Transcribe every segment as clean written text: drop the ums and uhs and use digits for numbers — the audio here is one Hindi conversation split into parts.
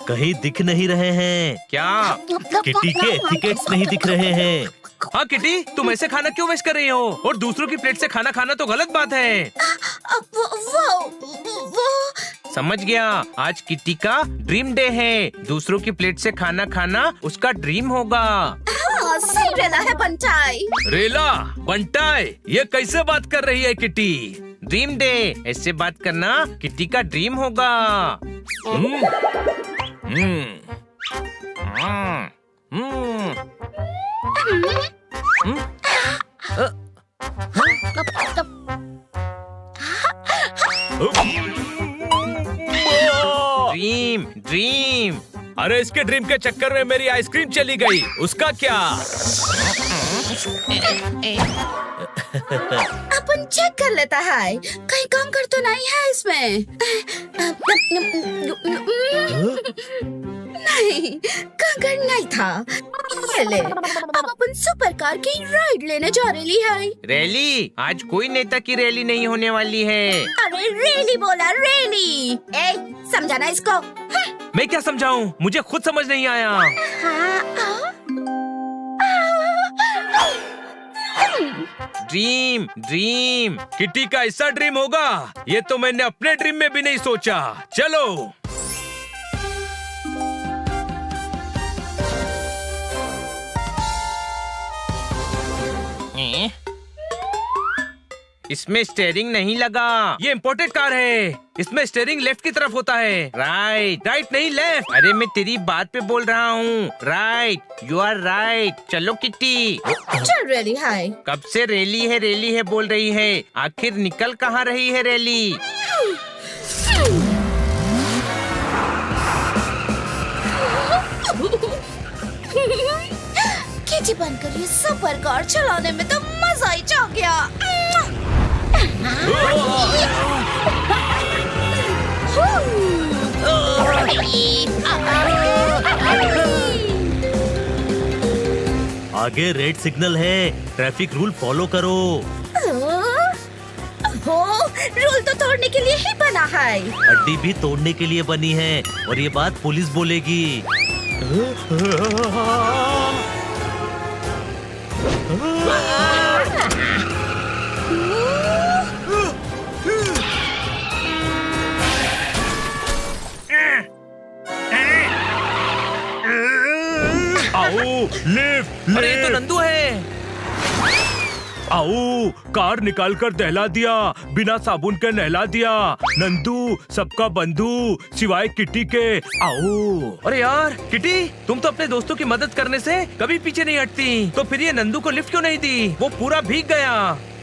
कहीं दिख नहीं रहे हैं क्या? किटी के एथिकेट्स नहीं दिख रहे हैं। हाँ किटी, तुम ऐसे खाना क्यों वेस्ट कर रही हो? और दूसरों की प्लेट से खाना खाना तो गलत बात है। वो समझ गया, आज किटी का ड्रीम डे है। दूसरों की प्लेट से खाना खाना उसका ड्रीम होगा। हाँ, सही रेला है बंटाई। रेला बंटाई, ये कैसे बात कर रही है किटी? ड्रीम डे, ऐसे बात करना किटी का ड्रीम होगा। Dream dream. अरे इसके ड्रीम के चक्कर में मेरी आइसक्रीम चली गई, उसका क्या? अपन चेक कर लेता है, कहीं कंकड़ तो नहीं है इसमें। नहीं, कंकड़ नहीं था। ये ले, अब अपन सुपर कार की राइड लेने जा रही है। रैली? आज कोई नेता की रैली नहीं होने वाली है। अरे रैली बोला, रैली। ए, समझाना इसको। मैं क्या समझाऊं? मुझे खुद समझ नहीं आया। ड्रीम ड्रीम, किटी का ऐसा ड्रीम होगा, ये तो मैंने अपने ड्रीम में भी नहीं सोचा। चलो। इसमें स्टीयरिंग नहीं लगा। ये इम्पोर्टेड कार है, इसमें स्टीयरिंग लेफ्ट की तरफ होता है। राइट, राइट नहीं लेफ्ट। अरे मैं तेरी बात पे बोल रहा हूँ। Right, you are right. चलो किट्टी। चल रैली है। कब से रैली है बोल रही है, आखिर निकल कहाँ रही है रैली? किटी बनकर ये सुपर कार चलाने में तो मजा ही आ गया। आगे रेड सिग्नल है, ट्रैफिक रूल फॉलो करो। रूल तो तोड़ने के लिए ही बना है। हड्डी भी तोड़ने के लिए बनी है, और ये बात पुलिस बोलेगी। आओ, लिफ्ट। अरे ये तो नंदू है। आओ, कार निकाल कर दहला दिया, बिना साबुन के नहला दिया। नंदू सबका बंधु सिवाय किटी के। आओ। अरे यार किटी, तुम तो अपने दोस्तों की मदद करने से कभी पीछे नहीं हटती, तो फिर ये नंदू को लिफ्ट क्यों नहीं दी? वो पूरा भीग गया।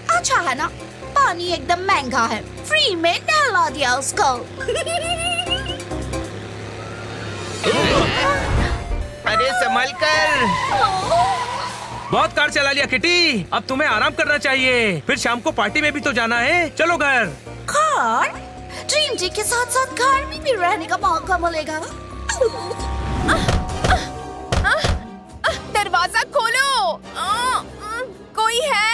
अच्छा है ना, पानी एकदम महंगा है, फ्री में नहला दिया उसको। अरे संभल कर। बहुत कार चला लिया किटी, अब तुम्हें आराम करना चाहिए, फिर शाम को पार्टी में भी तो जाना है। चलो घर। कार? ड्रीम जी के साथ साथ घर में भी रहने का मौका मिलेगा। दरवाजा खोलो। कोई है?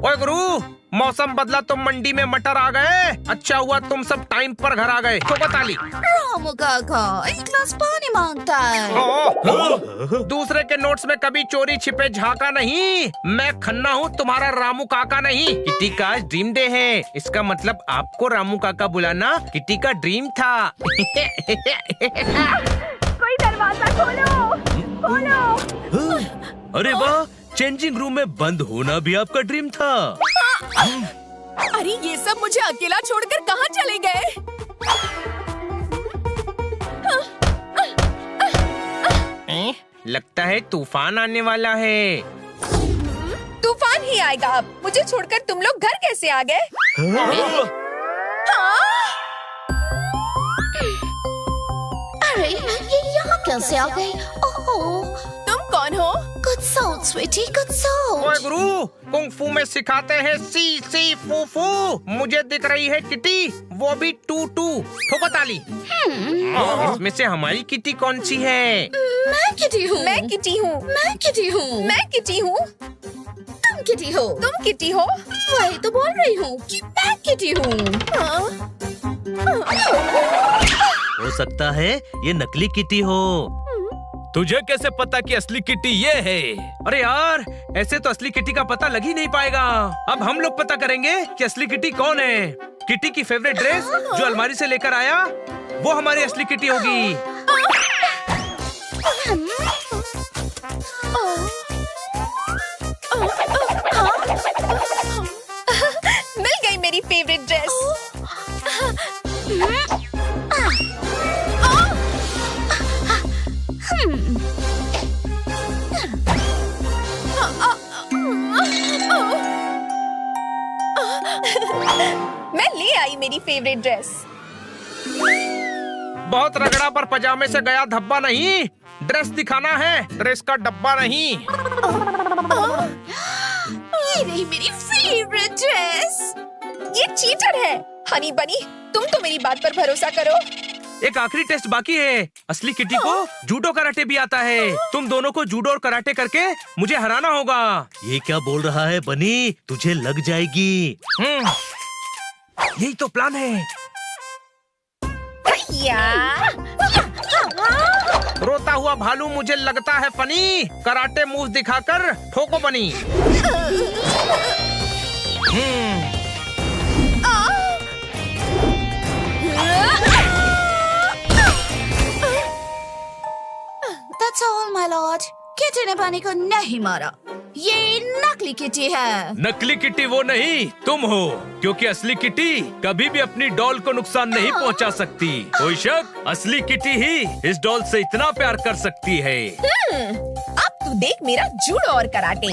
ओए गुरु, मौसम बदला तो मंडी में मटर आ गए। अच्छा हुआ तुम सब टाइम पर घर आ गए। तो बता ली। रामू काका एक गिलास पानी मांगता है। दूसरे के नोट्स में कभी चोरी छिपे झाका नहीं। मैं खन्ना हूँ, तुम्हारा रामू काका नहीं। किटी का ड्रीम डे है, इसका मतलब आपको रामू काका बुलाना किटी का ड्रीम था। कोई दरवाजा खोलो, खोलो। अरे वाह, चेंजिंग रूम में बंद होना भी आपका ड्रीम था। अरे ये सब मुझे अकेला छोड़कर कहाँ चले गए? लगता है तूफान आने वाला है। तूफान ही आएगा अब। मुझे छोड़कर तुम लोग घर कैसे आ गए? अरे ये यहाँ कैसे आ गई? ओह, तुम कौन हो? good soul, sweetie, good soul. ओए गुरु, कुंग फू में सिखाते हैं सी सी फू फू। मुझे दिख रही है किटी, वो भी टू टू। ठोको ताली। इसमें से हमारी किटी कौन सी है? मैं किटी हूँ। मैं किटी हूँ। मैं किटी हूँ। मैं किटी हूँ। तुम किटी हो। तुम किटी हो। वही तो बोल रही हूँ कि मैं किटी हूँ। हो सकता है ये नकली किटी हो। तुझे कैसे पता कि असली किटी ये है? अरे यार, ऐसे तो असली किटी का पता लग ही नहीं पाएगा। अब हम लोग पता करेंगे कि असली किटी कौन है। किटी की फेवरेट ड्रेस जो अलमारी से लेकर आया, वो हमारी असली किटी होगी। मिल गई मेरी फेवरेट ड्रेस। मैं ले आई मेरी फेवरेट ड्रेस। बहुत रगड़ा पर पजामे से गया धब्बा नहीं। ड्रेस दिखाना है, ड्रेस का डब्बा नहीं। ये रही मेरी फेवरेट ड्रेस। ये चीटर है। हनी बनी, तुम तो मेरी बात पर भरोसा करो। एक आखिरी टेस्ट बाकी है। असली किटी को जूडो कराटे भी आता है। तुम दोनों को जूडो और कराटे करके मुझे हराना होगा। ये क्या बोल रहा है बनी? तुझे लग जाएगी। यही तो प्लान है। रोता हुआ भालू मुझे लगता है फनी। कराटे मूव दिखाकर ठोको बनी। That's all, my lord. Kitty ने बनी को नहीं मारा। ये नकली किटी है। नकली किटी वो नहीं, तुम हो। क्योंकि असली किटी कभी भी अपनी डॉल को नुकसान नहीं पहुंचा सकती। कोई शक, असली किटी ही इस डॉल से इतना प्यार कर सकती है। अब तू देख मेरा जूडो और कराटे।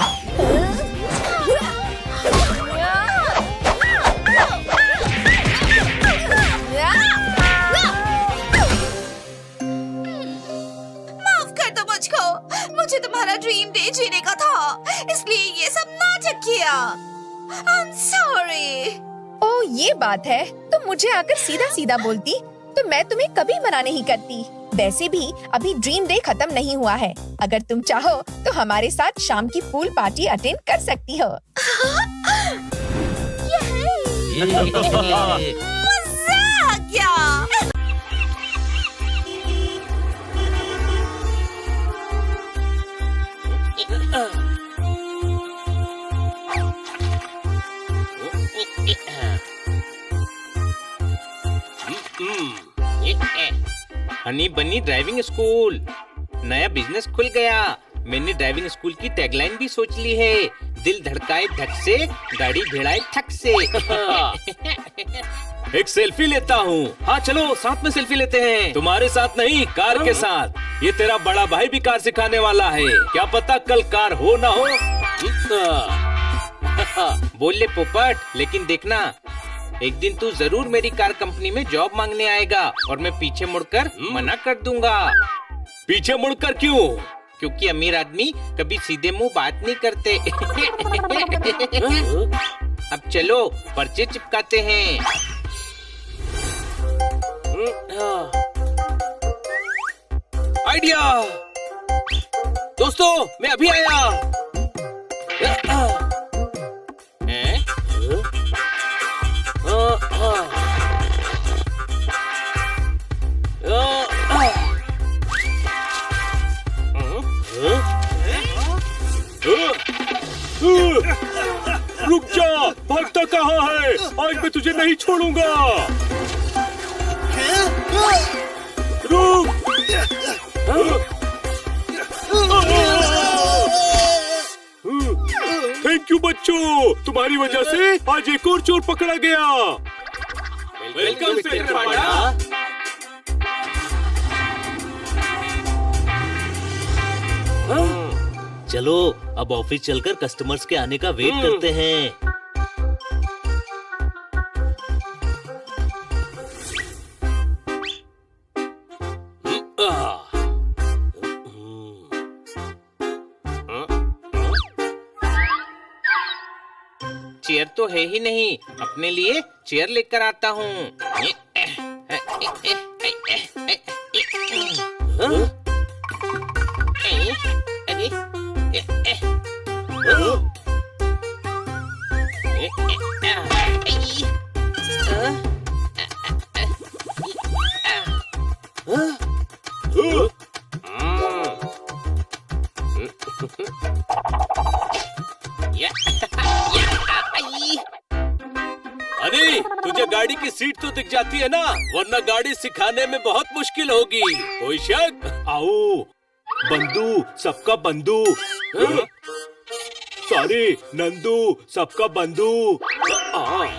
माफ कर दो मुझको। मुझे तुम्हारा ड्रीम डे जीने का था, इसलिए ये सब नाटक किया। I'm sorry. ओ ये बात है। तुम मुझे आकर सीधा सीधा बोलती तो मैं तुम्हें कभी मना नहीं करती। वैसे भी अभी ड्रीम डे खत्म नहीं हुआ है। अगर तुम चाहो तो हमारे साथ शाम की पूल पार्टी अटेंड कर सकती हो। मजाक क्या? हनी बनी ड्राइविंग स्कूल, नया बिजनेस खुल गया। मैंने ड्राइविंग स्कूल की टैगलाइन भी सोच ली है। दिल धड़काए धक से, गाड़ी भिड़ाए थक से। एक सेल्फी लेता हूँ। हाँ चलो साथ में सेल्फी लेते हैं। तुम्हारे साथ नहीं, कार के साथ। ये तेरा बड़ा भाई भी कार सिखाने वाला है। क्या पता कल कार हो ना हो। बोल ले पोपट, लेकिन देखना एक दिन तू जरूर मेरी कार कंपनी में जॉब मांगने आएगा और मैं पीछे मुड़कर मना कर दूंगा। पीछे मुड़कर क्यों? क्योंकि अमीर आदमी कभी सीधे मुंह बात नहीं करते। अब चलो पर्चे चिपकाते हैं। आइडिया दोस्तों, मैं अभी आया। रुक जा, भागता कहाँ है? आज मैं तुझे नहीं छोड़ूंगा। रुक। थैंक यू बच्चों, तुम्हारी वजह से आज एक और चोर पकड़ा गया। वेलकम इंस्पेक्टर पांडा। चलो अब ऑफिस चलकर कस्टमर्स के आने का वेट करते हैं। चेयर तो है ही नहीं, अपने लिए चेयर लेकर आता हूँ। अरे तुझे गाड़ी की सीट तो दिख जाती है ना, वरना गाड़ी सिखाने में बहुत मुश्किल होगी। कोई शक? आओ बंधु, सबका बंधु। सॉरी नंदू, सबका बंधु।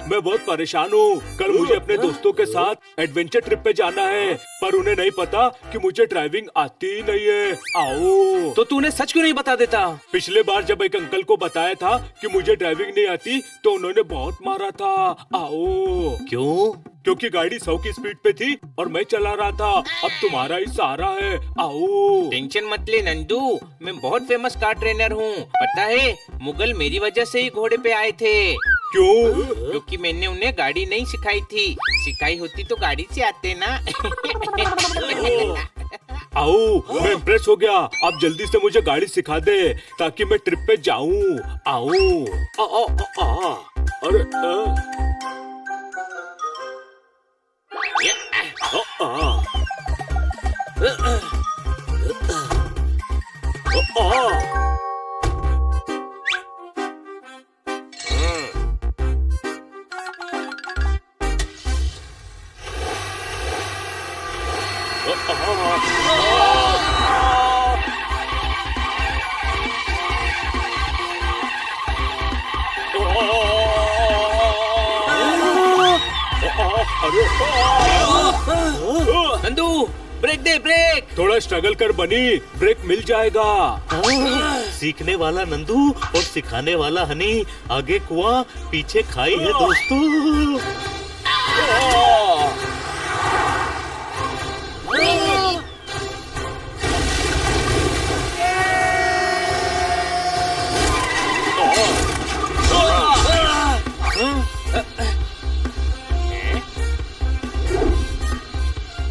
मैं बहुत परेशान हूँ। कल मुझे अपने दोस्तों के साथ एडवेंचर ट्रिप पे जाना है, पर उन्हें नहीं पता कि मुझे ड्राइविंग आती ही नहीं है। आओ। तो तूने सच क्यों नहीं बता देता? पिछले बार जब एक अंकल को बताया था कि मुझे ड्राइविंग नहीं आती, तो उन्होंने बहुत मारा था। आओ। क्यों? क्योंकि गाड़ी 100 की स्पीड पे थी और मैं चला रहा था। अब तुम्हारा ही सहारा है। आओ। टेंशन मत ले नंदू, मैं बहुत फेमस कार ट्रेनर हूँ। पता है, मुगल मेरी वजह से ही घोड़े पे आए थे। क्यों? क्योंकि मैंने उन्हें गाड़ी नहीं सिखाई थी। सिखाई होती तो गाड़ी से आते ना। आओ, मैं इम्प्रेस हो गया। अब जल्दी से मुझे गाड़ी सिखा दे ताकि मैं ट्रिप पे जाऊँ। आओ। अरे नंदू, ब्रेक दे, ब्रेक। थोड़ा स्ट्रगल कर बनी, ब्रेक मिल जाएगा। सीखने वाला नंदू और सिखाने वाला हनी। आगे कुआं, पीछे खाई है दोस्तों।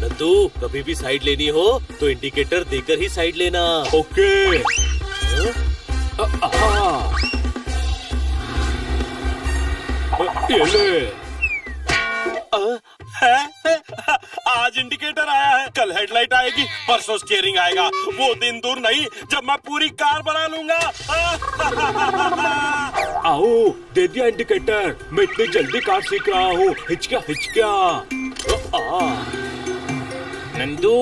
नंदू, कभी भी साइड लेनी हो तो इंडिकेटर देकर ही साइड लेना। ओके। ये ले। आज इंडिकेटर आया है, कल हेडलाइट आएगी, परसों स्टीयरिंग आएगा। वो दिन दूर नहीं जब मैं पूरी कार बना लूंगा। आओ, दे दिया इंडिकेटर। मैं इतनी जल्दी कार सीख रहा हूँ। हिचक्या हिचक्या। नंदू,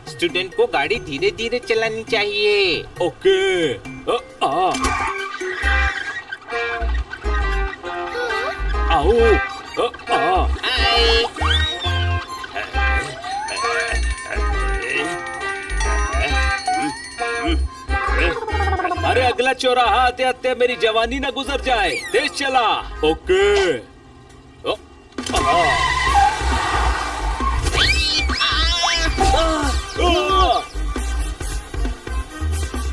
स्टूडेंट को गाड़ी धीरे धीरे चलानी चाहिए। ओके। आओ। अरे अगला चौराहा आते आते मेरी जवानी ना गुजर जाए। तेज चला। ओके।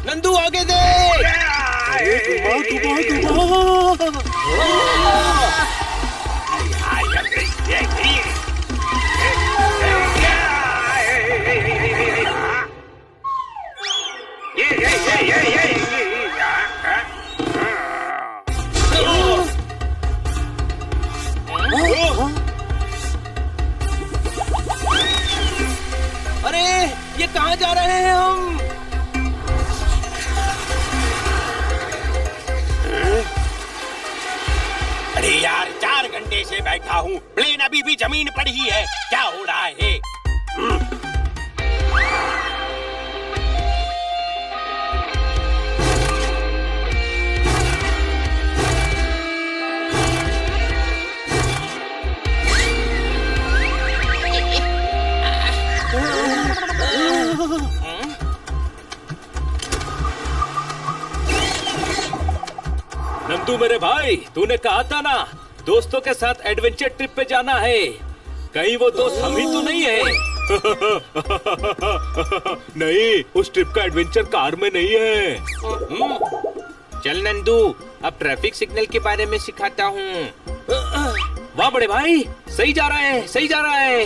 नंदू, आगे दे। अरे, ये कहाँ जा रहे हैं हम? अरे यार, 4 घंटे से बैठा हूँ, प्लेन अभी भी जमीन पर ही है। क्या हो रहा है? नंदू मेरे भाई, तूने कहा था ना दोस्तों के साथ एडवेंचर ट्रिप पे जाना है। कहीं वो दोस्त हम ही तो नहीं है? नहीं, उस ट्रिप का एडवेंचर कार में नहीं है। चल नंदू, अब ट्रैफिक सिग्नल के बारे में सिखाता हूँ। वाह बड़े भाई, सही जा रहा है, सही जा रहा है।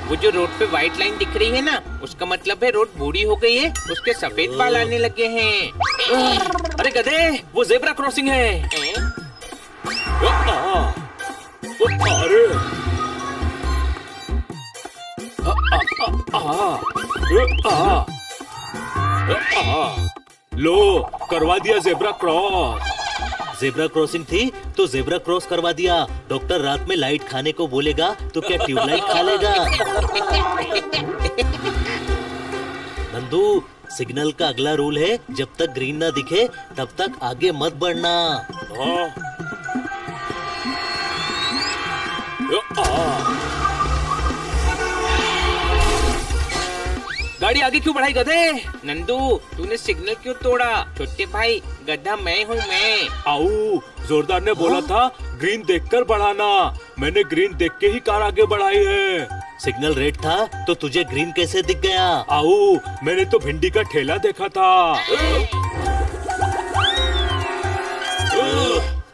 वो जो रोड पे व्हाइट लाइन दिख रही है ना, उसका मतलब है रोड बूढ़ी हो गई है, उसके सफेद बाल आने लगे हैं। अरे गधे, वो जेब्रा क्रॉसिंग है। अरे लो, करवा दिया जेब्रा क्रॉस। जेब्रा क्रॉसिंग थी तो जेब्रा क्रॉस करवा दिया। डॉक्टर रात में लाइट खाने को बोलेगा तो क्या ट्यूबलाइट खा लेगा? नंदू, सिग्नल का अगला रूल है, जब तक ग्रीन ना दिखे तब तक आगे मत बढ़ना। गाड़ी आगे क्यों बढ़ाई गधे? नंदू, तूने सिग्नल क्यों तोड़ा? छोटे भाई, गधा मैं हूँ मैं। आओ, जोरदार ने बोला था ग्रीन देखकर बढ़ाना। मैंने ग्रीन देख के ही कार आगे बढ़ाई है। सिग्नल रेड था तो तुझे ग्रीन कैसे दिख गया? आओ, मैंने तो भिंडी का ठेला देखा था।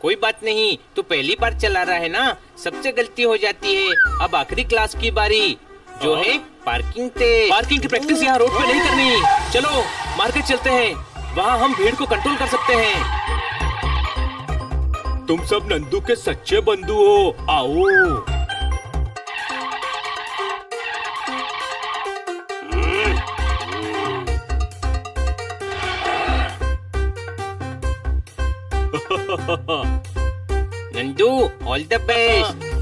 कोई बात नहीं, तू पहली बार चला रहा है ना, सबसे गलती हो जाती है। अब आखिरी क्लास की बारी, जो है पार्किंग टेस्ट। पार्किंग की प्रैक्टिस यहाँ रोड पे नहीं करनी। चलो मार्केट चलते हैं, वहाँ हम भीड़ को कंट्रोल कर सकते हैं। तुम सब नंदू के सच्चे बंधु हो। आओ। Nandu, all the best.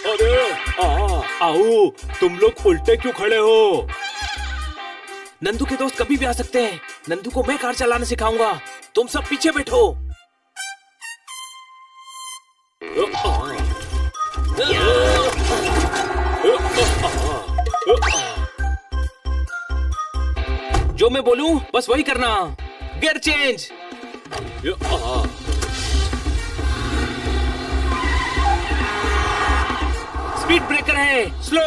अरे आओ, तुम लोग उल्टे क्यों खड़े हो? नंदू के दोस्त कभी भी आ सकते हैं। नंदू को मैं कार चलाना सिखाऊंगा, तुम सब पीछे बैठो। जो मैं बोलूं बस वही करना। Gear change. स्पीड ब्रेकर है, स्लो।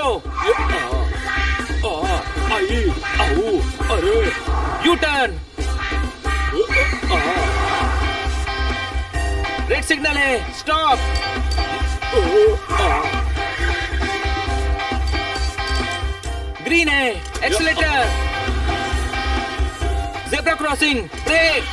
आई, आओ, अरे यू टर्न। रेड सिग्नल है, स्टॉप। ग्रीन है, accelerator. Zebra crossing, brake.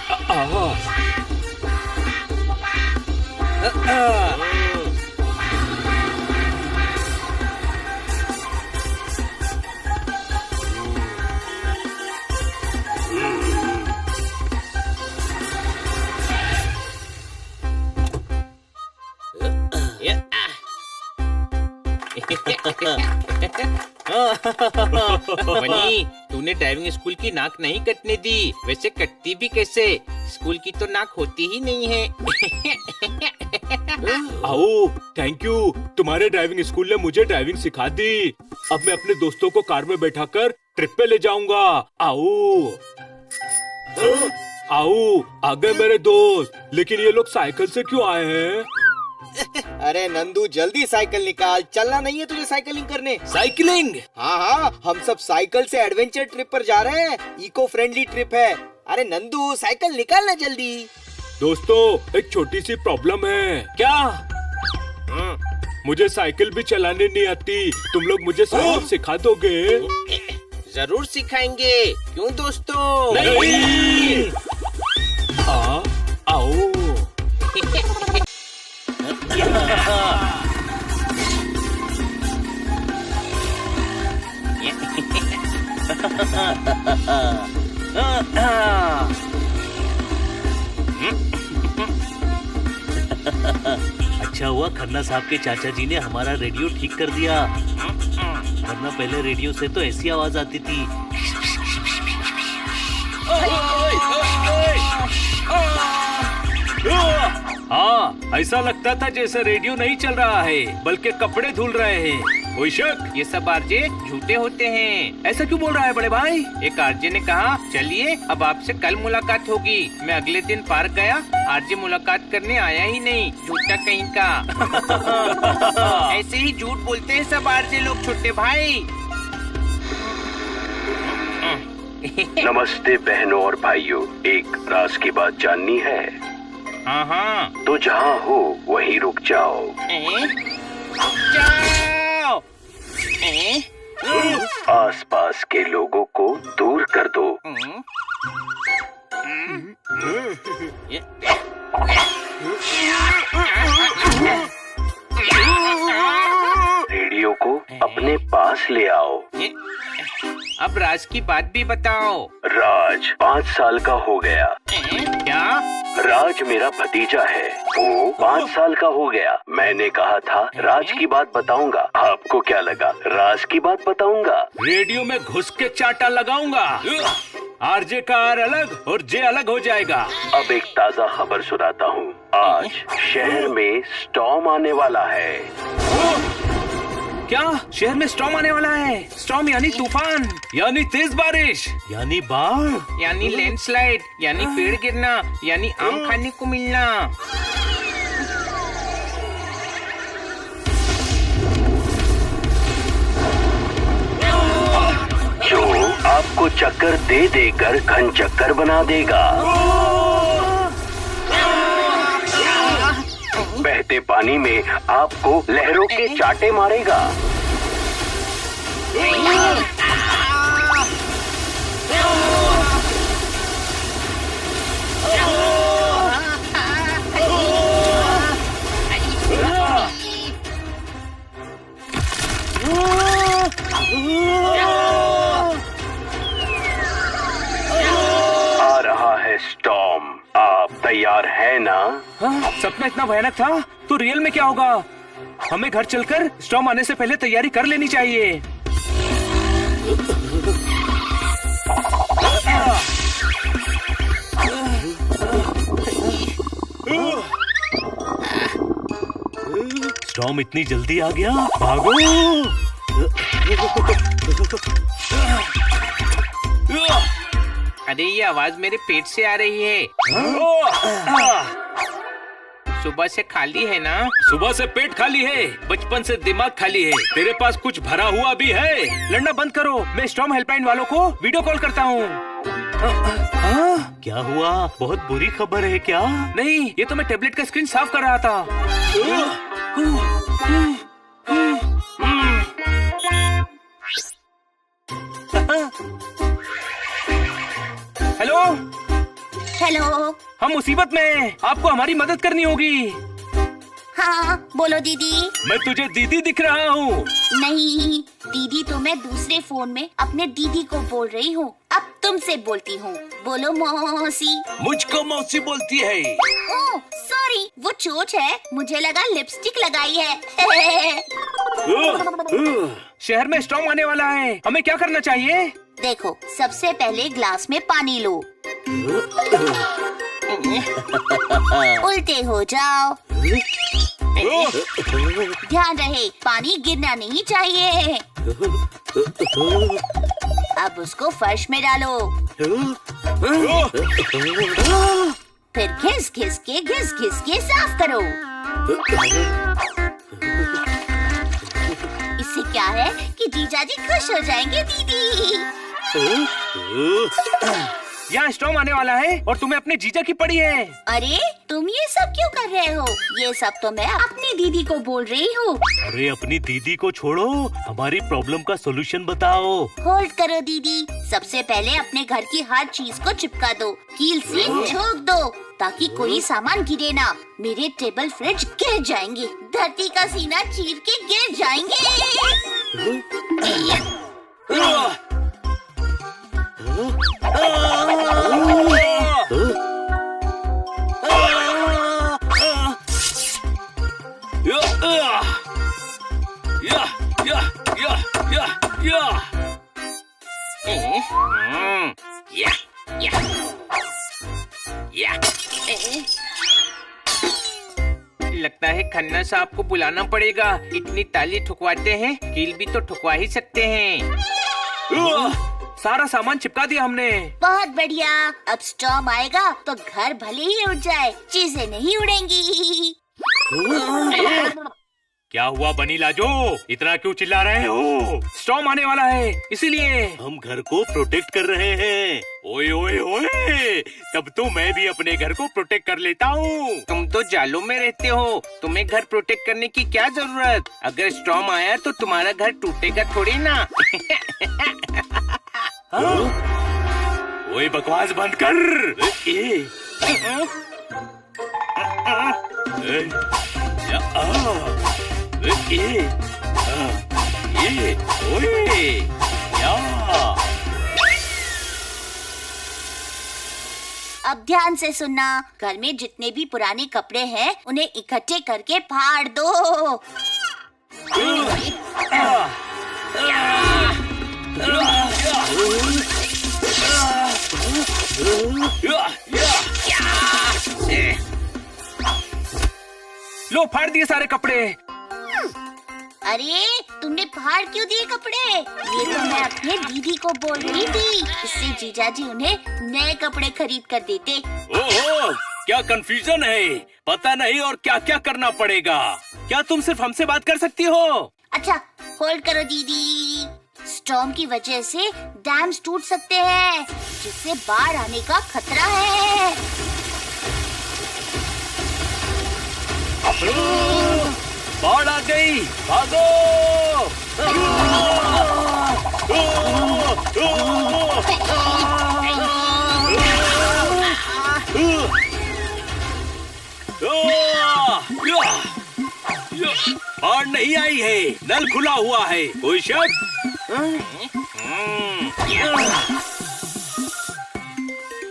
Bunny, तूने ड्राइविंग स्कूल की नाक नहीं कटने दी। वैसे कटती भी कैसे? स्कूल की तो नाक होती ही नहीं है। आओ, थैंक यू। तुम्हारे ड्राइविंग स्कूल ने मुझे ड्राइविंग सिखा दी। अब मैं अपने दोस्तों को कार में बैठाकर ट्रिप पे ले जाऊंगा। आओ। आओ, आ गए मेरे दोस्त। लेकिन ये लोग साइकिल से क्यों आए हैं? अरे नंदू, जल्दी साइकिल निकाल। चलना नहीं है तुझे साइकिलिंग करने? साइकिलिंग? हाँ, हम सब साइकिल से एडवेंचर ट्रिप पर जा रहे हैं। इको फ्रेंडली ट्रिप है। अरे नंदू, साइकिल निकालना जल्दी। दोस्तों, एक छोटी सी प्रॉब्लम है। क्या? मुझे साइकिल भी चलाने नहीं आती। तुम लोग मुझे साइकिल सिखा दोगे? जरूर सिखाएंगे। क्यों दोस्तों? नहीं। आओ। अच्छा हुआ खन्ना साहब के चाचा जी ने हमारा रेडियो ठीक कर दिया, वरना पहले रेडियो से तो ऐसी आवाज आती थी। हाँ, ऐसा लगता था जैसे रेडियो नहीं चल रहा है बल्कि कपड़े धुल रहे हैं। कोई शक? ये सब आरजे झूठे होते हैं। ऐसा क्यों बोल रहा है बड़े भाई? एक आरजे ने कहा, चलिए अब आपसे कल मुलाकात होगी। मैं अगले दिन पार्क गया, आरजे मुलाकात करने आया ही नहीं। झूठा कहीं का। ऐसे ही झूठ बोलते हैं सब आरजे लोग छोटे भाई। नमस्ते बहनों और भाइयों, एक राज की बात जाननी है? हाँ। तो जहाँ हो वहीं रुक जाओ। जाओ। आसपास के लोगों को दूर कर दो। रेडियो को अपने पास ले आओ। अब राज की बात भी बताओ। राज 5 साल का हो गया। क्या? राज मेरा भतीजा है, वो 5 साल का हो गया। मैंने कहा था राज की बात बताऊंगा, आपको क्या लगा राज की बात बताऊंगा? रेडियो में घुस के चाटा लगाऊंगा। आरजे का आर अलग और जे अलग हो जाएगा। अब एक ताज़ा खबर सुनाता हूँ। आज शहर में स्टॉर्म आने वाला है। क्या शहर में स्टॉर्म आने वाला है? स्टॉर्म यानी तूफान, यानी तेज बारिश, यानी बाढ़, यानी लैंडस्लाइड, यानी पेड़ गिरना, यानी आम खाने को मिलना। जो आपको चक्कर दे देकर घन चक्कर बना देगा। बहते पानी में आपको लहरों के चाटे मारेगा। आ रहा है स्टॉर्म, आप तैयार है ना? सपना इतना भयानक था तो रियल में क्या होगा? हमें घर चलकर स्टॉर्म आने से पहले तैयारी कर लेनी चाहिए। स्टॉर्म इतनी जल्दी आ गया, भागो! अरे ये आवाज मेरे पेट से आ रही है। सुबह से खाली है ना? सुबह से पेट खाली है, बचपन से दिमाग खाली है। तेरे पास कुछ भरा हुआ भी है? लड़ना बंद करो, मैं स्टॉर्म हेल्पलाइन वालों को वीडियो कॉल करता हूँ। क्या हुआ? बहुत बुरी खबर है क्या? नहीं, ये तो मैं टेबलेट का स्क्रीन साफ कर रहा था। Hello hello. हम मुसीबत में हैं, आपको हमारी मदद करनी होगी। हाँ बोलो दीदी। मैं तुझे दीदी दिख रहा हूँ। नहीं दीदी, तो मैं दूसरे फोन में अपने दीदी को बोल रही हूँ। अब तुमसे बोलती हूँ, बोलो मौसी। मुझको मौसी बोलती है। ओह सॉरी, वो चोच है, मुझे लगा लिपस्टिक लगाई है। शहर में स्टॉर्म आने वाला है, हमें क्या करना चाहिए? देखो, सबसे पहले ग्लास में पानी लो, उल्टे हो जाओ। ध्यान रहे, पानी गिरना नहीं चाहिए। अब उसको फर्श में डालो, फिर घिस घिस के साफ करो। इससे क्या है कि जीजा जी खुश हो जाएंगे दीदी। यहाँ स्टॉर्म आने वाला है और तुम्हें अपने जीजा की पड़ी है। अरे तुम ये सब क्यों कर रहे हो? ये सब तो मैं अपनी दीदी को बोल रही हूँ। अरे अपनी दीदी को छोड़ो, हमारी प्रॉब्लम का सॉल्यूशन बताओ। होल्ड करो दीदी, सबसे पहले अपने घर की हर चीज को चिपका दो, कील से ठोक दो ताकि कोई सामान गिरे ना। मेरे टेबल फ्रिज गिर जाएंगे, धरती का सीना चीर के गिर जाएंगे। लगता है खन्ना साहब को बुलाना पड़ेगा। इतनी ताली ठुकवाते हैं, कील भी तो ठुकवा ही सकते हैं। सारा सामान चिपका दिया हमने। बहुत बढ़िया, अब स्टॉर्म आएगा तो घर भले ही उड़ जाए, चीजें नहीं उड़ेंगी। क्या हुआ बनी लाजो, इतना क्यों चिल्ला रहे हो? स्टॉर्म आने वाला है इसीलिए। हम घर को प्रोटेक्ट कर रहे हैं। ओए ओए ओए, तब तो मैं भी अपने घर को प्रोटेक्ट कर लेता हूँ। तुम तो जालों में रहते हो, तुम्हें घर प्रोटेक्ट करने की क्या जरूरत? अगर स्टॉर्म आया तो तुम्हारा घर टूटेगा थोड़ी ना। ओए बकवास बंद कर। अब ध्यान से सुनना, घर में जितने भी पुराने कपड़े हैं उन्हें इकट्ठे करके फाड़ दो। लो फाड़ दिए सारे कपड़े। अरे तुमने फाड़ क्यों दिए कपड़े? ये तो मैं अपने दीदी को बोल रही थी, इससे जीजाजी उन्हें नए कपड़े खरीद कर देते। ओहो, क्या कंफ्यूजन है, पता नहीं और क्या क्या करना पड़ेगा। क्या तुम सिर्फ हमसे बात कर सकती हो? अच्छा होल्ड करो दीदी। स्टॉर्म की वजह से डैम्स टूट सकते हैं, जिससे बाढ़ आने का खतरा है। बाढ़ आ गई, भागो! बाढ़ नहीं आई है, नल खुला हुआ है, कोई शक?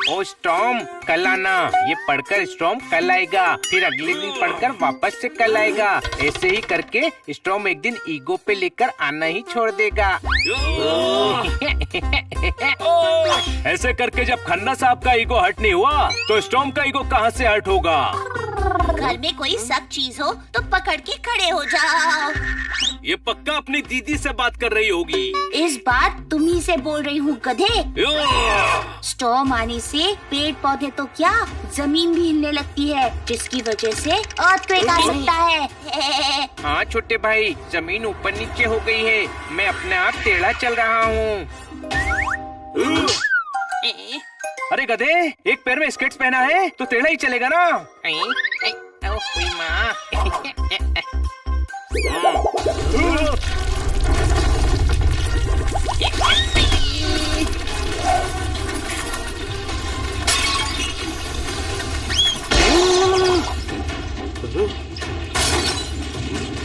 ओ स्टॉर्म कल आना, ये पढ़कर स्टॉर्म कल आएगा, फिर अगले दिन पढ़कर वापस से कल आएगा। ऐसे ही करके स्टॉर्म एक दिन ईगो पे लेकर आना ही छोड़ देगा। ऐसे करके जब खन्ना साहब का ईगो हर्ट नहीं हुआ तो स्टॉर्म का ईगो कहाँ से हर्ट होगा? घर में कोई सख्त चीज हो तो पकड़ के खड़े हो जाओ। ये पक्का अपनी दीदी से बात कर रही होगी। इस बात तुम्ही से बोल रही हूँ गधे। स्टॉर्म आने से पेड़ पौधे तो क्या जमीन भी हिलने लगती है, जिसकी वजह से अर्थक्वेक आ सकता है। हाँ छोटे भाई, जमीन ऊपर नीचे हो गई है, मैं अपने आप टेढ़ा चल रहा हूँ। अरे गधे, एक पैर में स्केट्स पहना है तो टेढ़ा ही चलेगा ना।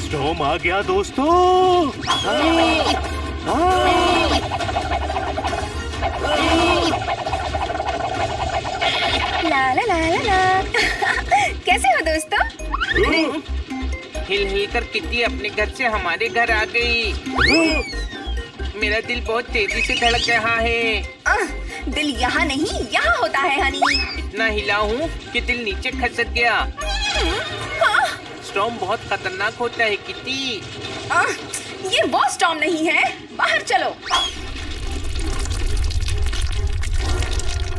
स्टॉर्म आ गया दोस्तों। ला ला ला ला ला। कैसे हो दोस्तों? हिल हिल कर किट्टी अपने घर से हमारे घर आ गई। मेरा दिल बहुत तेजी से धड़क रहा है। दिल यहाँ नहीं, यहाँ होता है हनी। इतना हिला हूँ कि दिल नीचे खसक गया। स्टॉर्म बहुत खतरनाक होता है किट्टी। ये वो स्टॉर्म नहीं है, बाहर चलो।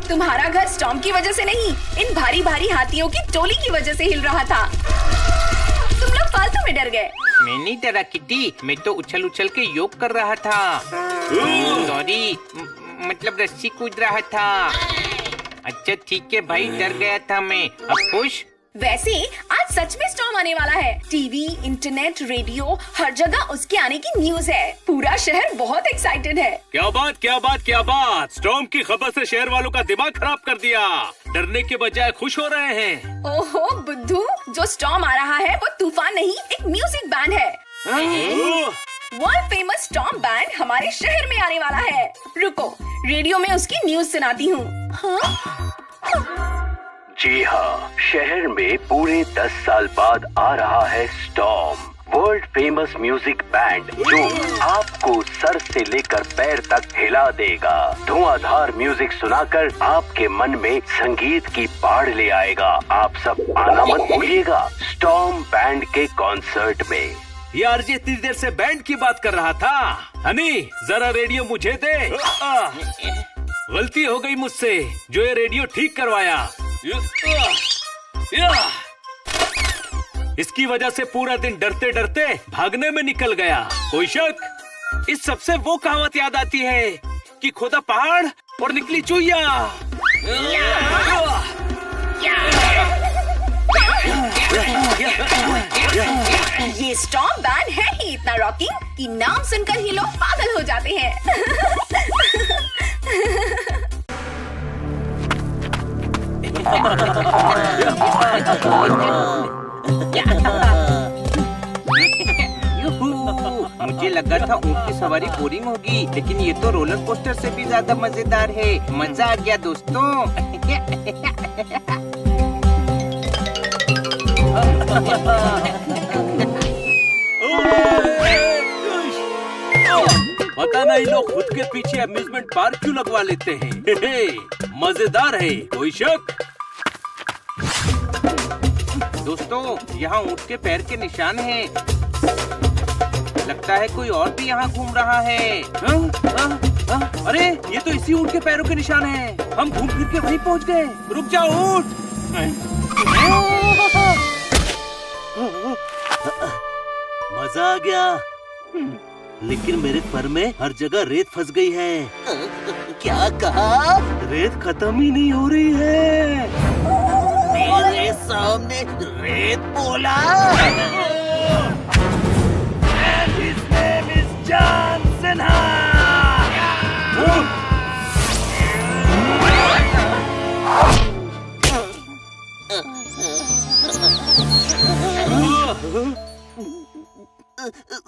तुम्हारा घर स्टॉर्म की वजह से नहीं, इन भारी भारी हाथियों की टोली की वजह से हिल रहा था। तुम लोग फालतू में डर गए। मैं नहीं डरा किट्टी, मैं तो उछल उछल के योग कर रहा था। सॉरी, मतलब रस्सी कूद रहा था। अच्छा ठीक है भाई, डर गया था मैं। अब खुश? वैसे आज सच में स्टॉर्म आने वाला है। टीवी, इंटरनेट, रेडियो, हर जगह उसके आने की न्यूज है। पूरा शहर बहुत एक्साइटेड है। क्या बात क्या बात क्या बात! स्टॉर्म की खबर से शहर वालों का दिमाग खराब कर दिया। डरने के बजाय खुश हो रहे हैं। ओहो बुद्धू, जो स्टॉर्म आ रहा है वो तूफान नहीं, एक म्यूजिक बैंड है। वर्ल्ड फेमस स्टॉर्म बैंड हमारे शहर में आने वाला है। रुको, रेडियो में उसकी न्यूज सुनाती हूँ। जी हाँ, शहर में पूरे 10 साल बाद आ रहा है storm, world famous music band, जो आपको सर से लेकर पैर तक हिला देगा। धुआंधार म्यूजिक सुनाकर आपके मन में संगीत की बाढ़ ले आएगा। आप सब आना मत भूलिएगा स्टॉर्म बैंड के कॉन्सर्ट में। ये आरजे इतनी देर से बैंड की बात कर रहा था। हनी, जरा रेडियो मुझे दे। गलती हो गई मुझसे, जो ये रेडियो ठीक करवाया। इसकी वजह से पूरा दिन डरते डरते भागने में निकल गया। कोई शक? इस सबसे वो कहावत याद आती है कि खोदा पहाड़ और निकली चुईया। ये स्टॉर्म बैंड है ही इतना रॉकिंग कि नाम सुनकर ही लोग पागल हो जाते हैं। मुझे लगा था ऊँट की सवारी बोरिंग होगी, लेकिन ये तो रोलर कोस्टर से भी ज्यादा मजेदार है। मजा आ गया दोस्तों। पता नहीं लोग खुद के पीछे अम्यूजमेंट पार्क क्यों लगवा लेते हैं। मजेदार है, कोई शक? दोस्तों, यहाँ ऊँट के पैर के निशान हैं। लगता है कोई और भी यहाँ घूम रहा है। अरे ये तो इसी ऊँट के पैरों के निशान हैं। हम घूम फिर के वहीं पहुँच गए। रुक जाओ ऊँट। मजा आ गया, लेकिन मेरे फर में हर जगह रेत फंस गई है। क्या कहा? रेत खत्म ही नहीं हो रही है। मेरे सामने रेत बोला? His name is John Cena.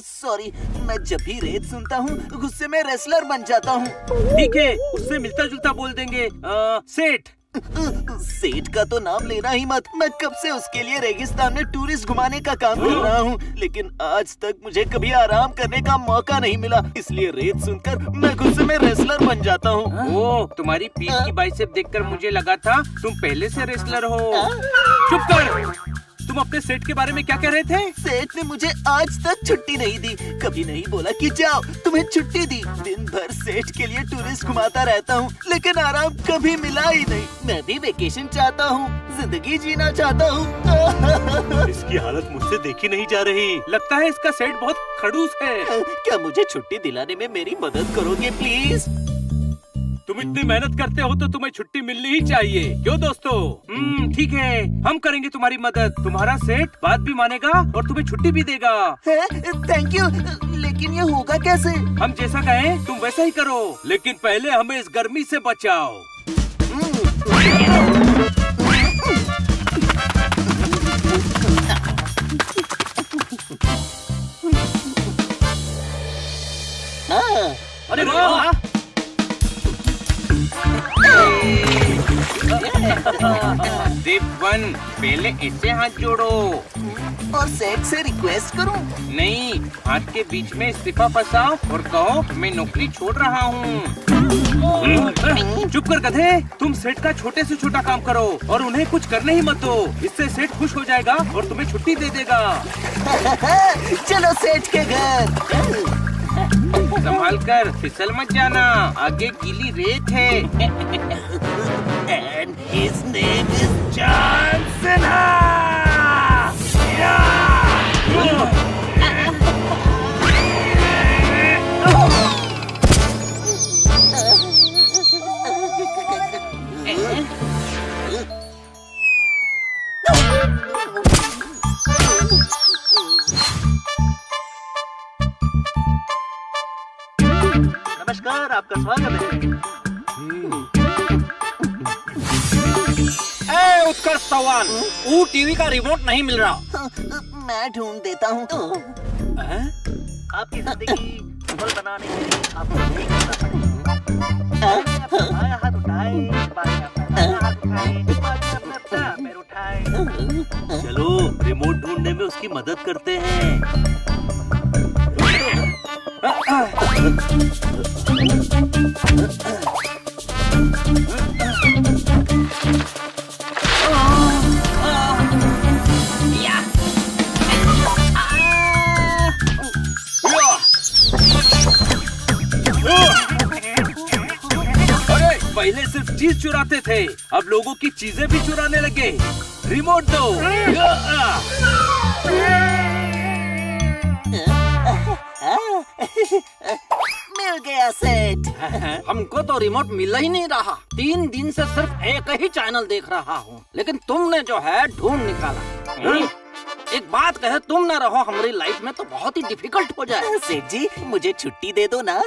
Sorry, मैं जब भी रेत सुनता हूँ गुस्से में रेसलर बन जाता हूँ। ठीक है, उससे मिलता जुलता बोल देंगे। सेठ। सेठ का तो नाम लेना ही मत। मैं कब से उसके लिए रेगिस्तान में टूरिस्ट घुमाने का काम कर रहा हूँ, लेकिन आज तक मुझे कभी आराम करने का मौका नहीं मिला। इसलिए रेत सुनकर मैं गुस्से में रेसलर बन जाता हूँ। ओ, तुम्हारी पीठ की बाइसेप देखकर मुझे लगा था तुम पहले से रेसलर हो। चुप कर। तुम अपने सेठ के बारे में क्या कह रहे थे? सेठ ने मुझे आज तक छुट्टी नहीं दी। कभी नहीं बोला कि जाओ, तुम्हें छुट्टी दी। दिन भर सेठ के लिए टूरिस्ट घुमाता रहता हूँ, लेकिन आराम कभी मिला ही नहीं। मैं भी वेकेशन चाहता हूँ, जिंदगी जीना चाहता हूँ। इसकी हालत मुझसे देखी नहीं जा रही। लगता है इसका सेठ बहुत खड़ूस है। क्या मुझे छुट्टी दिलाने में मेरी मदद करोगे प्लीज? तुम इतनी मेहनत करते हो तो तुम्हें छुट्टी मिलनी ही चाहिए। क्यों दोस्तों? ठीक है, हम करेंगे तुम्हारी मदद। तुम्हारा सेठ बात भी मानेगा और तुम्हें छुट्टी भी देगा। थैंक यू, लेकिन ये होगा कैसे? हम जैसा कहें तुम वैसा ही करो, लेकिन पहले हमें इस गर्मी से बचाओ। अरे वाह! स्टेप 1, पहले ऐसे हाथ जोड़ो। और सेठ से रिक्वेस्ट करूं? नहीं, हाथ के बीच में इस्तीफा फंसाओ और कहो मैं नौकरी छोड़ रहा हूँ। चुप कर गधे। तुम सेठ का छोटे से छोटा काम करो और उन्हें कुछ करने ही मत दो। इससे सेठ खुश हो जाएगा और तुम्हें छुट्टी दे देगा। चलो सेठ के घर। संभाल कर, फिसल मत जाना, आगे गीली रेत है। And his name is John Cena. नमस्कार, आपका स्वागत है। उत्कर्ष सवाल, टीवी का रिमोट नहीं मिल रहा। मैं ढूंढ देता हूँ। आपकी जिंदगी सफल बनाने के लिए आपको यही करना पड़ेगा। बायां हाथ उठाए, बायां हाथ उठाए, बायां अपना पैर उठाए। चलो रिमोट ढूंढने में उसकी मदद करते हैं। पहले सिर्फ चीज चुराते थे, अब लोगों की चीजें भी चुराने लगे। रिमोट दो। मिल गया सेट। हमको तो रिमोट मिल ही नहीं रहा। 3 दिन से सिर्फ एक ही चैनल देख रहा हूँ, लेकिन तुमने जो है ढूंढ निकाला। एक बात कहे, तुम न रहो हमारी लाइफ में तो बहुत ही डिफिकल्ट हो जाए। सेठ जी मुझे छुट्टी दे दो ना।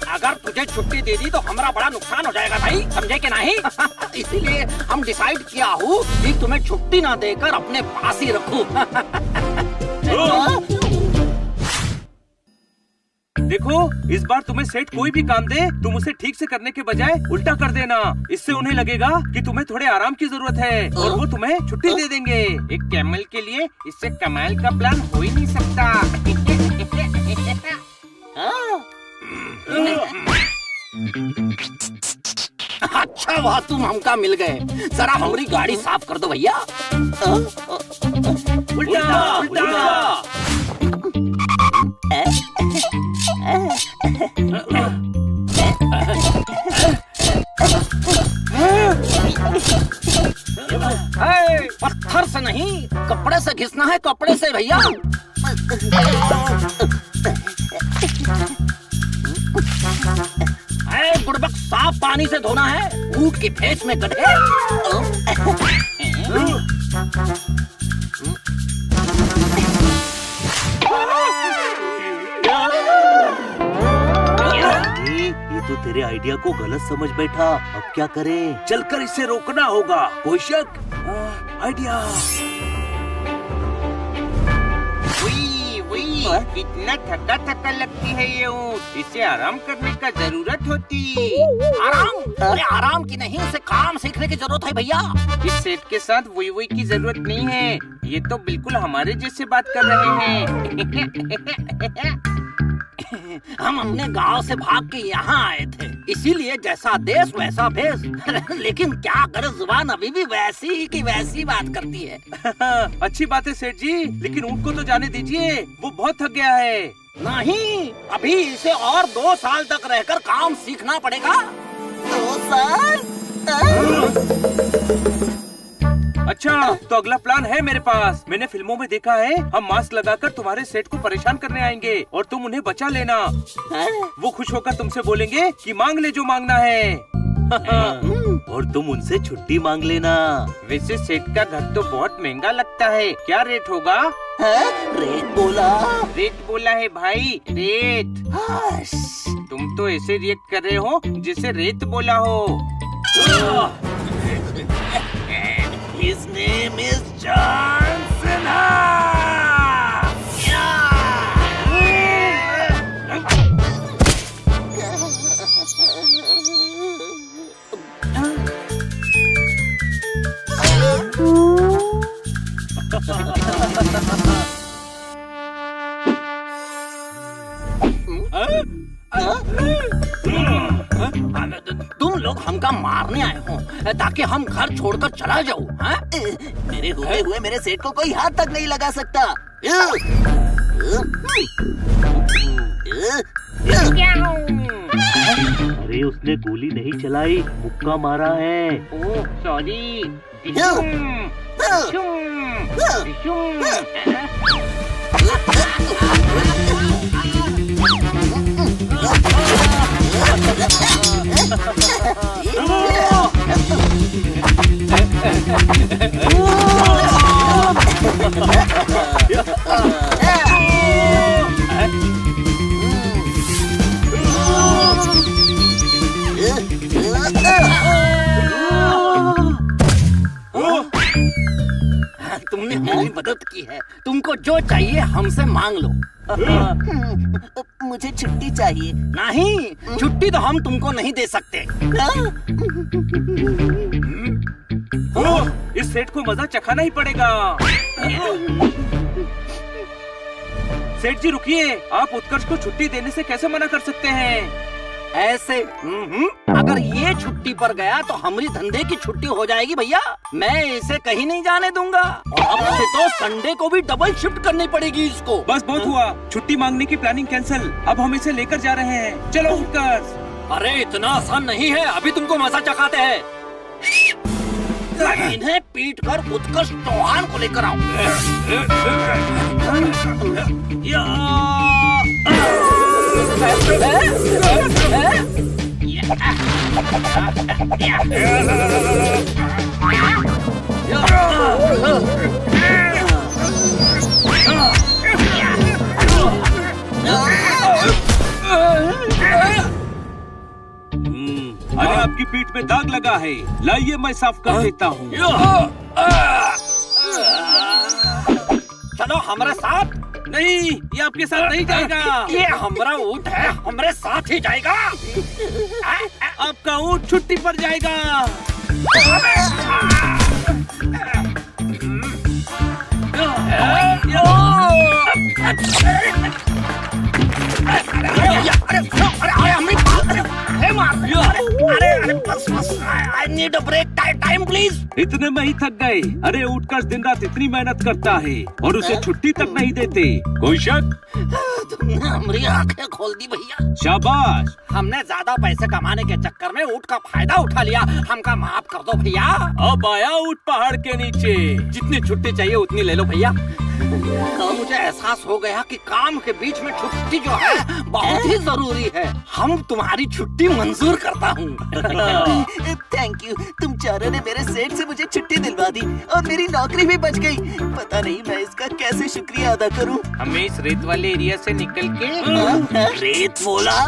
अगर तुझे छुट्टी दे दी तो हमारा बड़ा नुकसान हो जाएगा भाई, समझे कि नहीं? इसीलिए हम डिसाइड किया हूँ कि तुम्हें छुट्टी ना देकर अपने पास ही रखूं। देखो, इस बार तुम्हें सेठ कोई भी काम दे, तुम उसे ठीक से करने के बजाय उल्टा कर देना। इससे उन्हें लगेगा कि तुम्हें थोड़े आराम की जरूरत है और वो तुम्हें छुट्टी दे देंगे। एक कैमल के लिए इससे कमाल का प्लान हो ही नहीं सकता। अच्छा हुआ तुम हमका मिल गए। जरा हमारी गाड़ी साफ कर दो भैया। उल्टा उल्टा। पत्थर से नहीं, कपड़े से घिसना है, कपड़े से भैया। गुड़बक साफ पानी से धोना है, ऊँट के फेस में गड्ढे। ये तो तेरे आइडिया को गलत समझ बैठा। अब क्या करें? चलकर इसे रोकना होगा। कोई शक? आइडिया। कितना थका थका लगती है ये ऊँट, इसे आराम करने का जरूरत होती। आराम? अरे आराम की नहीं, इसे काम सीखने की जरूरत है भैया। इस सेठ के साथ वही की जरूरत नहीं है, ये तो बिल्कुल हमारे जैसे बात कर रहे हैं। हम अपने गांव से भाग के यहाँ आए थे, इसीलिए जैसा देश वैसा भेष। लेकिन क्या करे, जुबान अभी भी वैसी की वैसी बात करती है। अच्छी बात है सेठ जी, लेकिन ऊँट को तो जाने दीजिए, वो बहुत थक गया है। नहीं, अभी इसे और 2 साल तक रहकर काम सीखना पड़ेगा। 2 साल? अच्छा, तो अगला प्लान है मेरे पास। मैंने फिल्मों में देखा है, हम मास्क लगाकर तुम्हारे सेठ को परेशान करने आएंगे और तुम उन्हें बचा लेना। वो खुश होकर तुमसे बोलेंगे कि मांग ले जो मांगना है। और तुम उनसे छुट्टी मांग लेना। वैसे सेठ का घर तो बहुत महंगा लगता है, क्या रेट होगा? रेट बोला? रेट बोला है भाई, रेट। तुम तो ऐसे रिएक्ट कर रहे हो जैसे रेत बोला हो। His name is John Cena. तुम लोग हमका मारने आए हो ताकि हम घर छोड़कर चला जाऊं? मेरे होते हुए मेरे सेठ को कोई हाथ तक नहीं लगा सकता। अरे उसने गोली नहीं चलाई, मुक्का मारा है। Oh sorry. तुमने हमारी मदद की है, तुमको जो चाहिए हमसे मांग लो। मुझे छुट्टी चाहिए। नहीं, छुट्टी तो हम तुमको नहीं दे सकते। इस सेठ को मजा चखाना ही पड़ेगा। सेठ जी रुकिए, आप उत्कर्ष को छुट्टी देने से कैसे मना कर सकते हैं? ऐसे अगर ये छुट्टी पर गया तो हमारी धंधे की छुट्टी हो जाएगी भैया। मैं इसे कहीं नहीं जाने दूंगा। और अब से तो संडे को भी डबल शिफ्ट करनी पड़ेगी इसको। बस बहुत हुआ, छुट्टी मांगने की प्लानिंग कैंसिल। अब हम इसे लेकर जा रहे हैं। चलो उत्कर्ष। अरे इतना आसान नहीं है, अभी तुमको मजा चखाते हैं। इन्हें पीट कर उत्कर्ष चौहान को लेकर आओ। अरे आपकी पीठ में दाग लगा है, लाइए मैं साफ कर देता हूँ। चलो हमारे साथ। नहीं, ये आपके साथ नहीं जाएगा। ये हमारा ऊँट है, हमारे साथ ही जाएगा। आपका ऊँट छुट्टी पर जाएगा। I need a break. Time, please. इतने में ही थक गए। अरे ऊँट दिन रात इतनी मेहनत करता है और उसे छुट्टी तक नहीं देते। कोई शक? तुमने हमारी आंखें खोल दी भैया। शाबाश। हमने ज्यादा पैसे कमाने के चक्कर में ऊँट का फायदा उठा लिया। हमका माफ कर दो भैया। अब आया ऊँट पहाड़ के नीचे। जितनी छुट्टी चाहिए उतनी ले लो भैया। तो मुझे एहसास हो गया कि काम के बीच में छुट्टी जो है बहुत ही जरूरी है। हम तुम्हारी छुट्टी मंजूर करता हूँ। थैंक यू, तुम चारों ने मेरे सेठ से मुझे छुट्टी दिलवा दी और मेरी नौकरी भी बच गई। पता नहीं मैं इसका कैसे शुक्रिया अदा करूँ। हमें इस रेत वाले एरिया से निकल के रेत बोला?